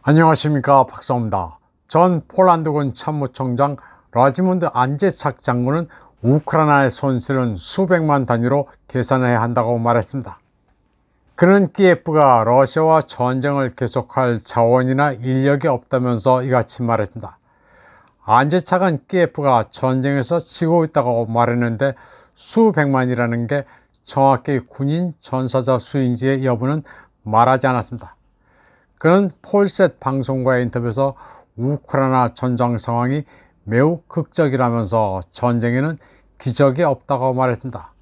안녕하십니까, 박사입니다. 전 폴란드군 참모총장 라지몬드 안제착 장군은 우크라이나의 손실은 수백만 단위로 계산해야 한다고 말했습니다. 그는 키예프가 러시아와 전쟁을 계속할 자원이나 인력이 없다면서 이같이 말했습니다. 안제착은 키예프가 전쟁에서 지고 있다고 말했는데 수백만이라는 게 정확히 군인 전사자 수인지의 여부는 말하지 않았습니다. 그는 폴셋 방송과의 인터뷰에서 우크라이나 전장 상황이 매우 극적이라면서 전쟁에는 기적이 없다고 말했습니다.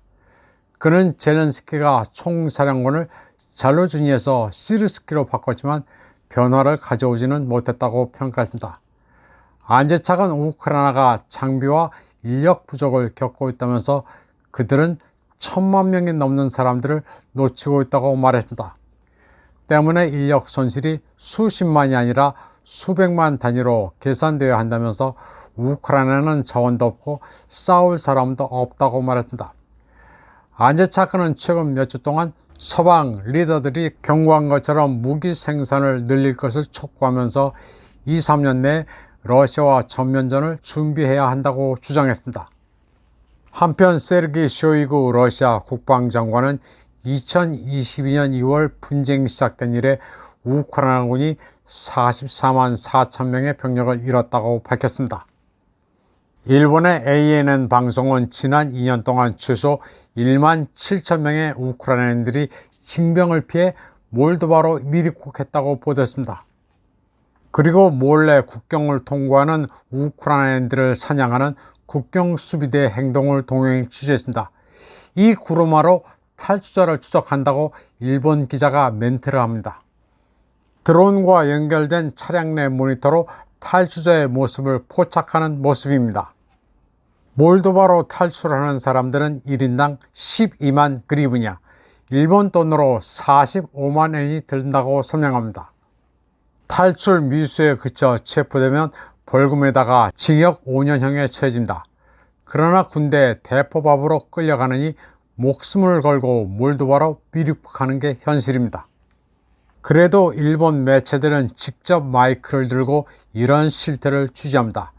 그는 젤렌스키가 총사령관을 잘루즈니에서 시르스키로 바꿨지만 변화를 가져오지는 못했다고 평가했습니다. 안제착은 우크라이나가 장비와 인력 부족을 겪고 있다면서 그들은 1,000만 명이 넘는 사람들을 놓치고 있다고 말했습니다. 때문에 인력 손실이 수십만이 아니라 수백만 단위로 계산되어야 한다면서 우크라이나는 자원도 없고 싸울 사람도 없다고 말했습니다. 안제차크는 최근 몇 주 동안 서방 리더들이 경고한 것처럼 무기 생산을 늘릴 것을 촉구하면서 2, 3년 내에 러시아와 전면전을 준비해야 한다고 주장했습니다. 한편 세르게이 쇼이구 러시아 국방장관은 2022년 2월 분쟁이 시작된 이래 우크라이나군이 44만 4천 명의 병력을 잃었다고 밝혔습니다. 일본의 ANN 방송은 지난 2년 동안 최소 1만 7천 명의 우크라이나인들이 징병을 피해 몰도바로 미입국했다고 보도했습니다. 그리고 몰래 국경을 통과하는 우크라이나인들을 사냥하는 국경수비대 행동을 동행 취재했습니다. 이 구루마로 탈주자를 추적한다고 일본 기자가 멘트를 합니다. 드론과 연결된 차량 내 모니터로 탈주자의 모습을 포착하는 모습입니다. 몰도바로 탈출하는 사람들은 1인당 12만 그리브냐, 일본 돈으로 45만 엔이 든다고 설명합니다. 탈출 미수에 그쳐 체포되면 벌금에다가 징역 5년형에 처해집니다. 그러나 군대에 대포밥으로 끌려가느니 목숨을 걸고 몰도바로 미입국하는 게 현실입니다. 그래도 일본 매체들은 직접 마이크를 들고 이런 실태를 취재합니다.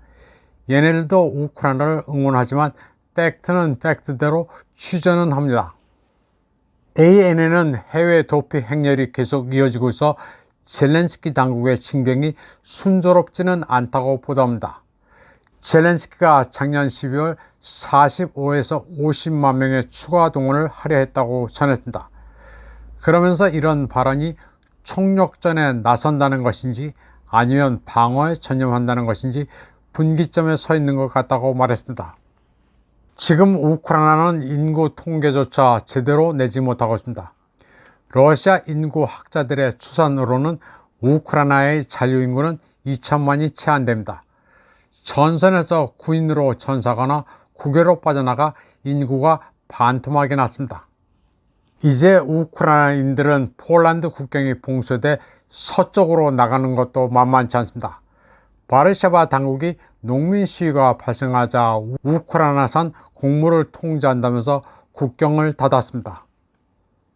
얘네들도 우크라이나를 응원하지만 팩트는 팩트대로 취재는 합니다. ANN은 해외 도피 행렬이 계속 이어지고 있어 젤렌스키 당국의 징병이 순조롭지는 않다고 보도합니다. 젤렌스키가 작년 12월 45에서 50만 명의 추가 동원을 하려 했다고 전했습니다. 그러면서 이런 발언이 총력전에 나선다는 것인지 아니면 방어에 전념한다는 것인지 분기점에 서 있는 것 같다고 말했습니다. 지금 우크라이나는 인구 통계조차 제대로 내지 못하고 있습니다. 러시아 인구 학자들의 추산으로는 우크라이나의 잔류인구는 2천만이 채 안 됩니다. 전선에서 구인으로 전사하거나 국외로 빠져나가 인구가 반토막이 났습니다. 이제 우크라이나인들은 폴란드 국경이 봉쇄돼 서쪽으로 나가는 것도 만만치 않습니다. 바르샤바 당국이 농민 시위가 발생하자 우크라이나산 곡물을 통제한다면서 국경을 닫았습니다.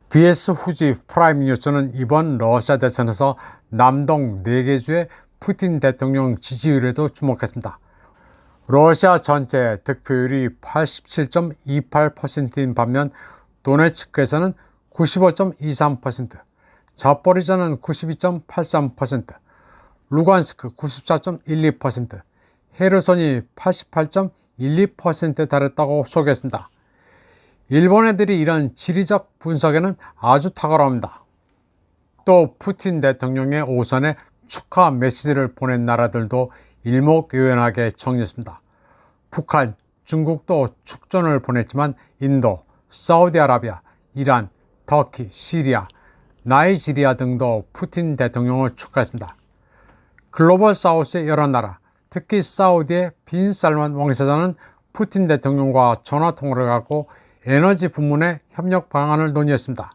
BS 후지 프라임 뉴스는 이번 러시아 대선에서 남동 4개 주의 푸틴 대통령 지지율에도 주목했습니다. 러시아 전체 득표율이 87.28%인 반면 도네츠크에서는 95.23%, 자포리자는 92.83%, 루간스크 94.12%, 헤르손이 88.12%에 달했다고 소개했습니다. 일본 애들이 이런 지리적 분석에는 아주 탁월합니다. 또 푸틴 대통령의 오선에 축하 메시지를 보낸 나라들도 일목요연하게 정리했습니다. 북한, 중국도 축전을 보냈지만 인도, 사우디아라비아, 이란, 터키, 시리아, 나이지리아 등도 푸틴 대통령을 축하했습니다. 글로벌 사우스의 여러 나라, 특히 사우디의 빈 살만 왕세자는 푸틴 대통령과 전화통화를 갖고 에너지 부문의 협력 방안을 논의했습니다.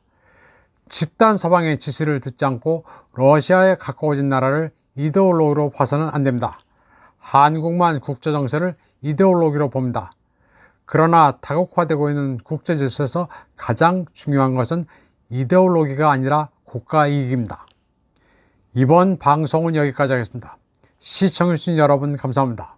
집단 서방의 지시를 듣지 않고 러시아에 가까워진 나라를 이데올로기로 봐서는 안 됩니다. 한국만 국제정세를 이데올로기로 봅니다. 그러나 다국화되고 있는 국제질서에서 가장 중요한 것은 이데올로기가 아니라 국가 이익입니다. 이번 방송은 여기까지 하겠습니다. 시청해주신 여러분 감사합니다.